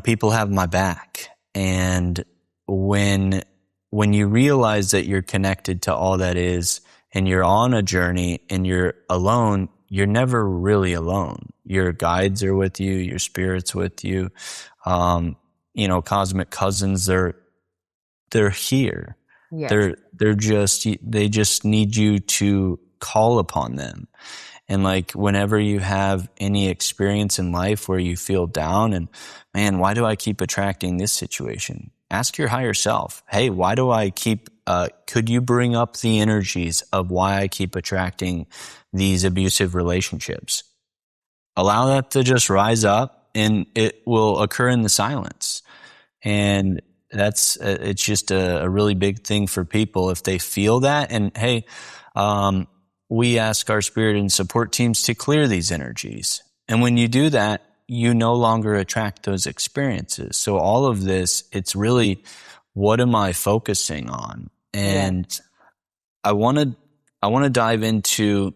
people have my back. And when you realize that you're connected to all that is, and you're on a journey and you're alone, you're never really alone. Your guides are with you, your spirit's with you. Um, cosmic cousins, they're here. yes, They just need you to call upon them. And like, whenever you have any experience in life where you feel down and, man, why do I keep attracting this situation? Ask your higher self, hey, why do I keep, could you bring up the energies of why I keep attracting these abusive relationships? Allow that to just rise up, and it will occur in the silence. And it's just a really big thing for people if they feel that. And hey, we ask our spirit and support teams to clear these energies. And when you do that, you no longer attract those experiences. So all of this, it's really, what am I focusing on? yes. And I want to dive into,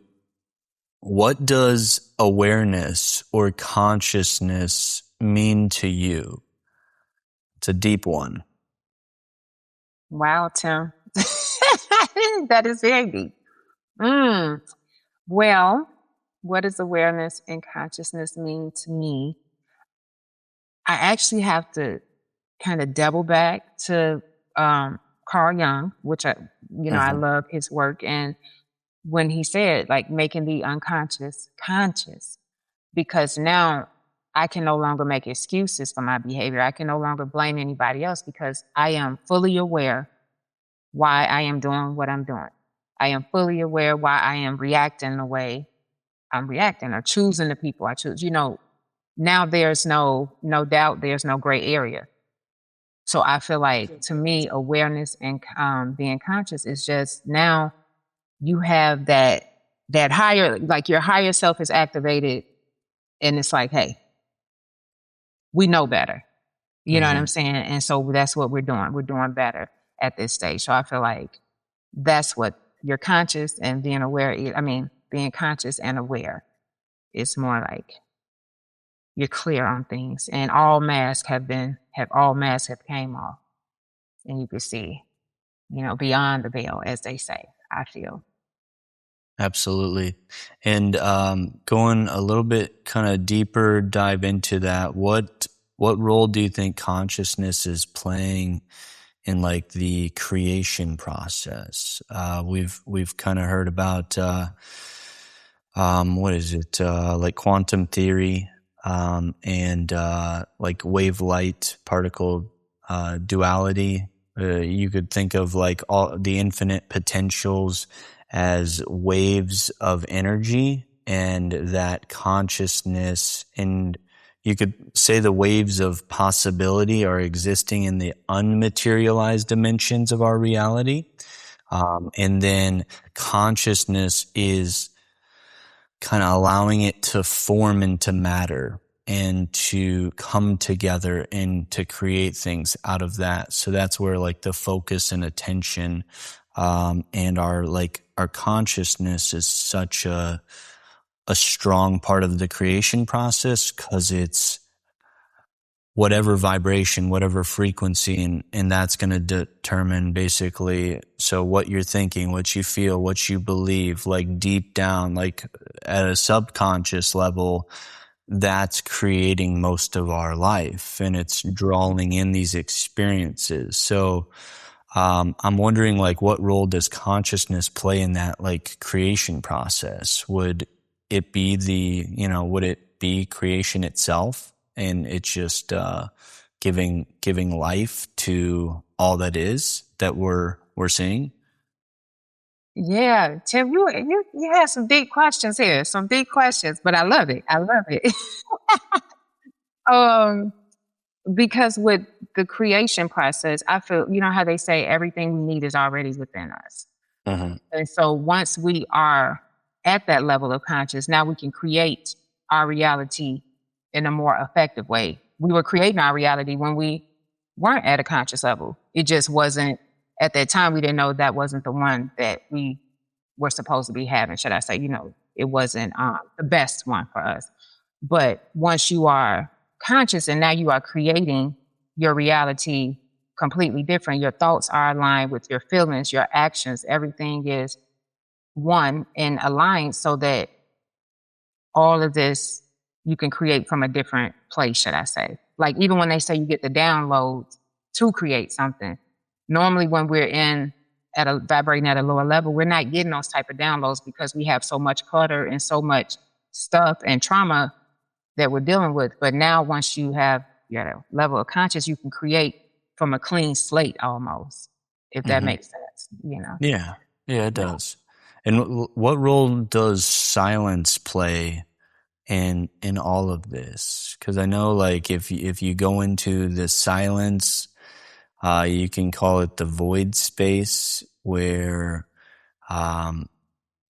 what does awareness or consciousness mean to you? It's a deep one. Wow, Tim. That is very deep. Mm. Well, what does awareness and consciousness mean to me? I actually have to kind of double back to Carl Jung, which I Mhm. love his work. And when he said, like, making the unconscious conscious, because now I can no longer make excuses for my behavior. I can no longer blame anybody else because I am fully aware why I am doing what I'm doing. I am fully aware why I am reacting the way I'm reacting or choosing the people I choose. You know, now there's no doubt, there's no gray area. So I feel like, to me, awareness and being conscious is just, now you have that higher, like your higher self is activated, and it's like, hey, we know better. You know what Hmm. I'm saying? And so that's what we're doing. We're doing better at this stage. So I feel like that's what you're conscious and being aware. I mean, being conscious and aware. It's more like you're clear on things, and all masks have came off, and you can see, beyond the veil, as they say. I feel. Absolutely. And going a little bit kind of deeper dive into that, what role do you think consciousness is playing in like the creation process? We've kind of heard about what is it, like quantum theory, and like wave light particle duality. You could think of like all the infinite potentials as waves of energy, and that consciousness, and you could say the waves of possibility are existing in the unmaterialized dimensions of our reality. And then consciousness is kind of allowing it to form into matter and to come together and to create things out of that. So that's where like the focus and attention, and our consciousness is such a strong part of the creation process, because it's whatever vibration, whatever frequency, and that's going to determine basically, so what you're thinking, what you feel, what you believe, like deep down, like at a subconscious level, that's creating most of our life, and it's drawing in these experiences. So I'm wondering, like, what role does consciousness play in that, like, creation process? Would it be creation itself, and it's just giving life to all that is that we're seeing? Yeah, Tim, you had some deep questions here, some deep questions, but I love it. I love it. um, because with the creation process, I feel, how they say everything we need is already within us. Hmm. And so once we are at that level of conscious, now we can create our reality in a more effective way. We were creating our reality when we weren't at a conscious level. It just wasn't, at that time, we didn't know that wasn't the one that we were supposed to be having, should I say. It wasn't the best one for us. But once you are conscious and now you are creating your reality completely different, your thoughts are aligned with your feelings, your actions, everything is one and aligned, so that all of this you can create from a different place, should I say. Like, even when they say you get the downloads to create something, normally when we're vibrating at a lower level, we're not getting those type of downloads, because we have so much clutter and so much stuff and trauma that we're dealing with. But now, once you have your level of conscious, you can create from a clean slate almost, if that Hmm. makes sense. Yeah, yeah, it Yeah. does. And what role does silence play in all of this? Because I know, like, if you go into the silence, you can call it the void space, where um,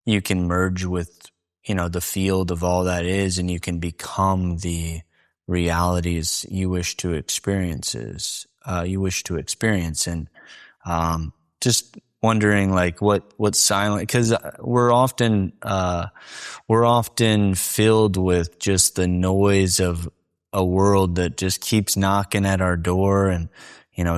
you can merge with, the field of all that is, and you can become the realities you wish to experience. And just wondering, like, what silent, because we're often filled with just the noise of a world that just keeps knocking at our door, and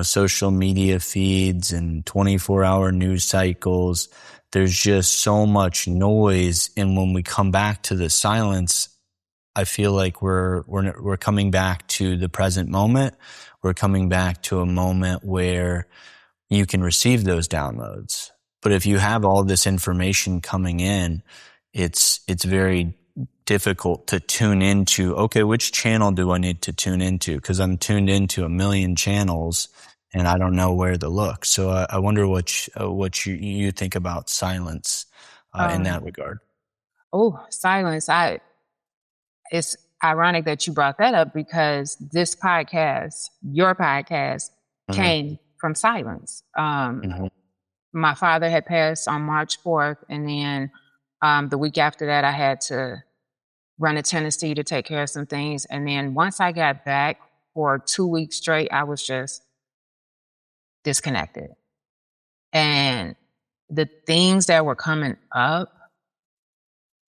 social media feeds and 24-hour news cycles. There's just so much noise, and when we come back to the silence, I feel like we're coming back to the present moment. We're coming back to a moment where you can receive those downloads. But if you have all this information coming in, it's very difficult to tune into, okay, which channel do I need to tune into? Because I'm tuned into a million channels and I don't know where to look. So I wonder what you think about silence in Um, that regard. oh, silence. ironic that you brought that up because this podcast, your podcast, Mhm, came from silence. mhm. My father had passed on March 4th, and then the week after that, I had to run to Tennessee to take care of some things. And then once I got back for 2 weeks straight, I was just disconnected. And the things that were coming up,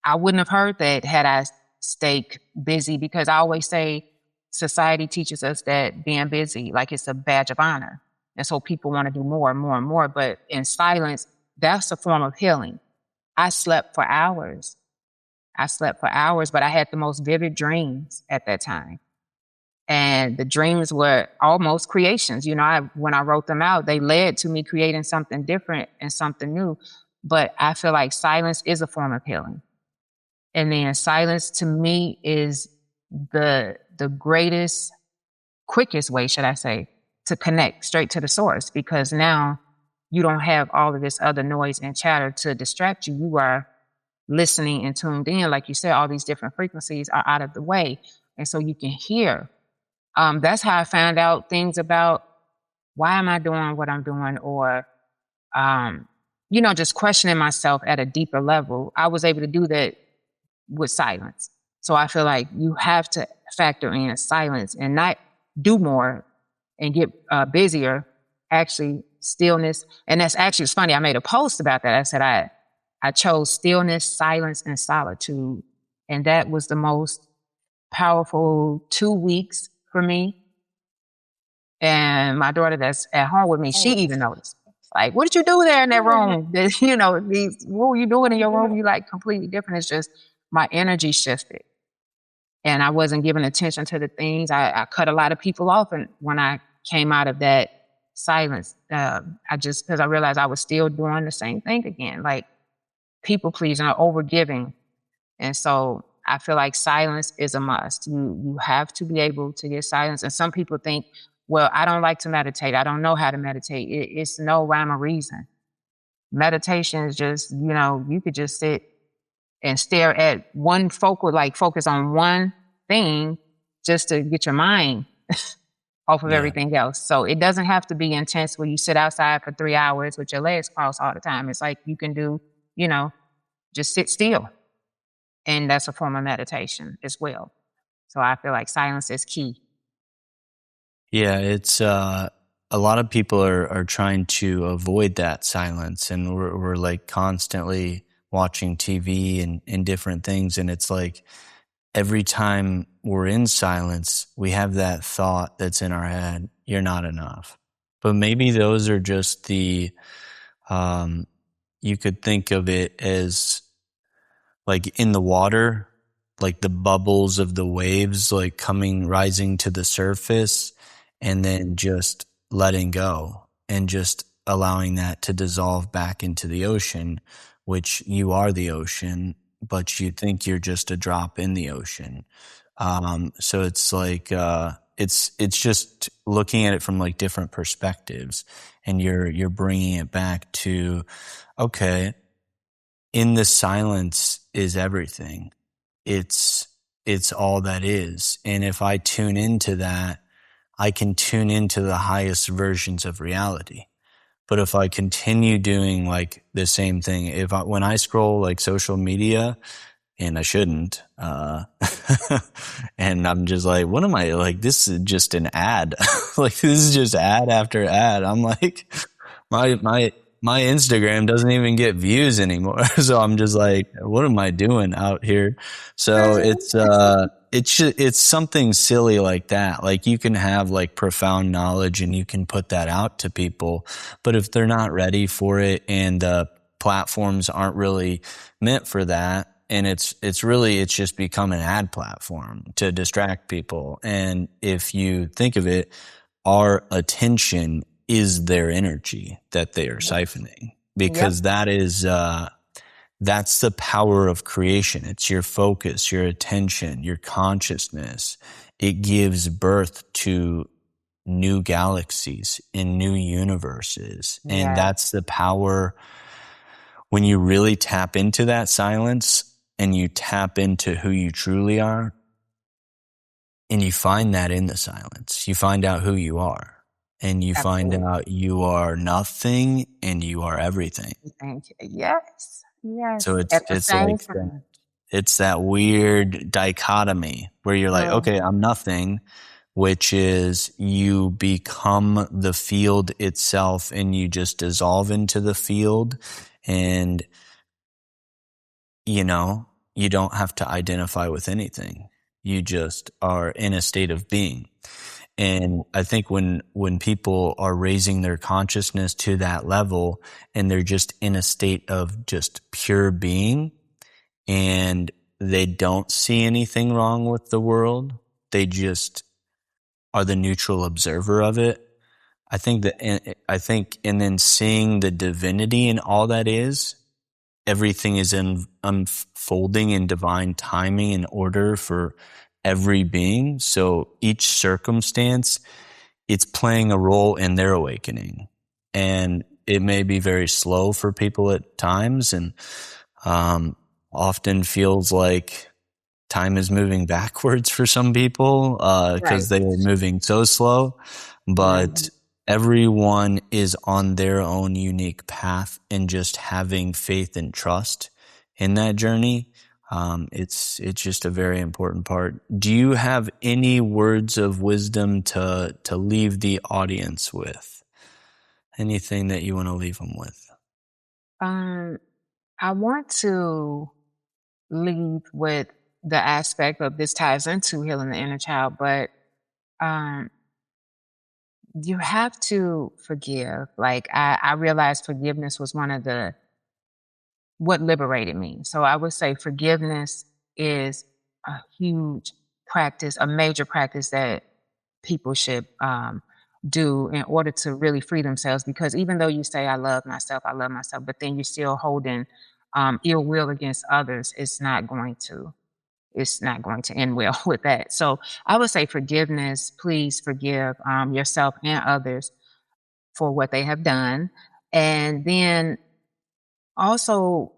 I wouldn't have heard that had I stayed busy because I always say society teaches us that being busy, like it's a badge of honor. And so people want to do more and more and more. But in silence, that's a form of healing. I slept for hours. I slept for hours, but I had the most vivid dreams at that time. And the dreams were almost creations. When I wrote them out, they led to me creating something different and something new. But I feel like silence is a form of healing. And then silence to me is the greatest, quickest way, should I say, to connect straight to the source because now you don't have all of this other noise and chatter to distract you. You are listening and tuned in. Like you said, all these different frequencies are out of the way. And so you can hear. That's how I found out things about why am I doing what I'm doing or, um, just questioning myself at a deeper level. I was able to do that with silence. So I feel like you have to factor in silence and not do more and get busier. Actually, stillness. And that's actually it's funny. I made a post about that. I said I chose stillness, silence, and solitude, and that was the most powerful 2 weeks for me. And my daughter that's at home with me, she even noticed. Like, what did you do there in that room? What were you doing in your room? You like completely different. It's just my energy shifted. And I wasn't giving attention to the things. I cut a lot of people off. And when I came out of that silence, because I realized I was still doing the same thing again, like people pleasing or over giving. And so I feel like silence is a must. You have to be able to get silence. And some people think, well, I don't like to meditate. I don't know how to meditate. It's no rhyme or reason. Meditation is just, you could just sit and stare at one focus on one thing just to get your mind off of Yeah. everything else. So it doesn't have to be intense where you sit outside for 3 hours with your legs crossed all the time. It's like you can do, just sit still. And that's a form of meditation as well. So I feel like silence is key. Yeah, it's a lot of people are trying to avoid that silence, and we're like constantly watching TV and different things, and it's like every time we're in silence, we have that thought that's in our head, you're not enough. But maybe those are just um, you could think of it as like in the water, like the bubbles of the waves, like rising to the surface, and then just letting go and just allowing that to dissolve back into the ocean, which you are the ocean, but you think you're just a drop in the ocean. So it's like, it's just looking at it from like different perspectives, and you're bringing it back to, okay, in the silence is everything. It's it's all that is. And if I tune into that, I can tune into the highest versions of reality. But if I continue doing like the same thing, when I scroll like social media, and I shouldn't, and I'm just like, what am I like? This is just an ad. Like this is just ad after ad. I'm like, my Instagram doesn't even get views anymore. So I'm just like, what am I doing out here? So it's something silly like that. Like you can have like profound knowledge and you can put that out to people, but if they're not ready for it and platforms aren't really meant for that, and it's just become an ad platform to distract people. And if you think of it, our attention is their energy that they are siphoning, Yep. because that's the power of creation. It's your focus, your attention, your consciousness. It gives birth to new galaxies and new universes. And Yeah. that's the power when you really tap into that silence and you tap into who you truly are. And you find that in the silence. You find out who you are, and you find Absolutely. out you are nothing and you are everything. Thank you. Yes. So Yes. At the it's same like time. it's that weird dichotomy where you're like, Mm, okay, I'm nothing, which is you become the field itself and you just dissolve into the field, and you know, you don't have to identify with anything. You just are in a state of being. And I think when people are raising their consciousness to that level and they're just in a state of just pure being, and they don't see anything wrong with the world, they just are the neutral observer of it. I think that, and then seeing the divinity in all that is, everything is in unfolding in divine timing and order for every being. So each circumstance, it's playing a role in their awakening. And it may be very slow for people at times, and um, often feels like time is moving backwards for some people right. because they are moving so slow. But Mhm. everyone is on their own unique path, and just having faith and trust in that journey. It's just a very important part. Do you have any words of wisdom to leave the audience with? Anything that you want to leave them with? Um, I want to leave with the aspect of this ties into healing the inner child, but um, you have to forgive. Like I realized forgiveness was one of the what liberated me. So I would say forgiveness is a huge practice, a major practice that people should do in order to really free themselves. Because even though you say, I love myself, but then you're still holding ill will against others, it's not going to end well with that. So I would say forgiveness, please forgive yourself and others for what they have done. And then also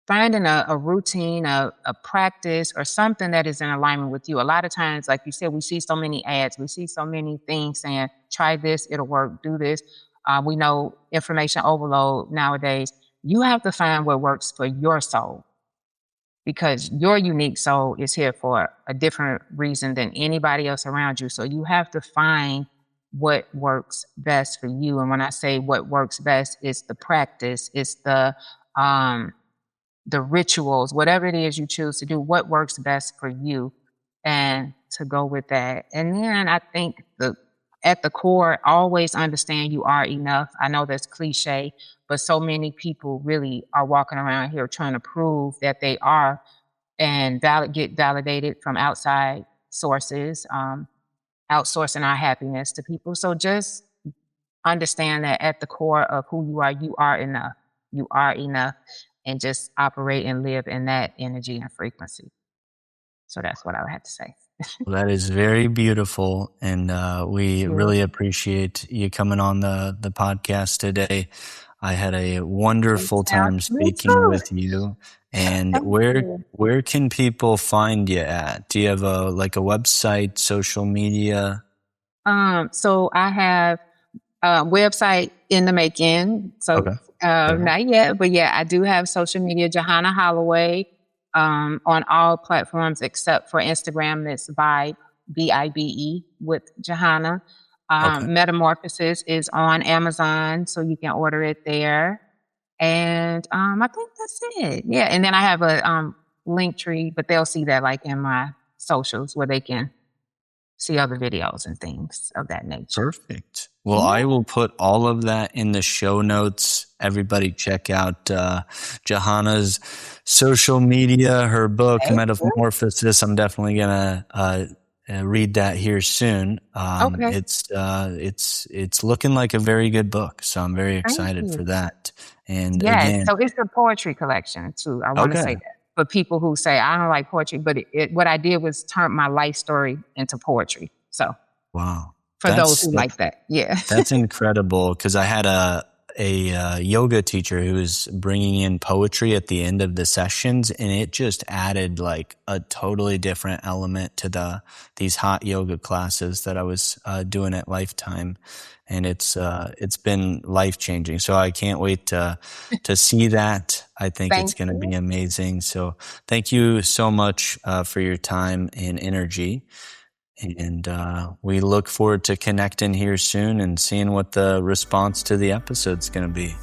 finding a routine, a practice, or something that is in alignment with you. A lot of times, like you said, we see so many ads, we see so many things saying, try this, it'll work, do this. We know information overload nowadays. You have to find what works for your soul because your unique soul is here for a different reason than anybody else around you. So you have to find what works best for you. And when I say what works best, it's the practice, it's um, the rituals, whatever it is you choose to do, what works best for you, and to go with that. And then I think at the core, always understand you are enough. I know that's cliche, but so many people really are walking around here trying to prove that they are and get validated from outside sources, outsourcing our happiness to people. So just understand that at the core of who you are enough. You are enough, and just operate and live in that energy and frequency. So that's what I would have to say. Well, that is very beautiful, and we You. really appreciate you coming on the podcast today. I had a wonderful time Me speaking too. with you. And Thank you. where can people find you at? Do you have a website, social media? So I have website in the making. So Okay. Okay. not yet, but yeah, I do have social media. Jahana Holloway on all platforms except for Instagram. It's Vibe Bibe with Jahana. Okay. Metamorphosis is on Amazon, so you can order it there. And I think that's it. Yeah, and then I have a link tree, but they'll see that like in my socials where they can see other videos and things of that nature. Perfect. Well, Yeah. I will put all of that in the show notes. Everybody check out Jahana's social media, her book, Thank you. Metamorphosis. I'm definitely going to read that here soon. Okay. It's looking like a very good book. So I'm very Thank excited you. for that. And Yes. again, So it's a poetry collection too. I want to say okay. that. For people who say I don't like poetry, but what I did was turn my life story into poetry. So Wow. for those who like that, yeah. That's incredible because I had a yoga teacher who was bringing in poetry at the end of the sessions, and it just added like a totally different element to these hot yoga classes that I was doing at Lifetime, and it's been life changing. So I can't wait to see that. I think it's Thank going to be you. amazing. So thank you so much for your time and energy. And we look forward to connecting here soon and seeing what the response to the episode's going to be.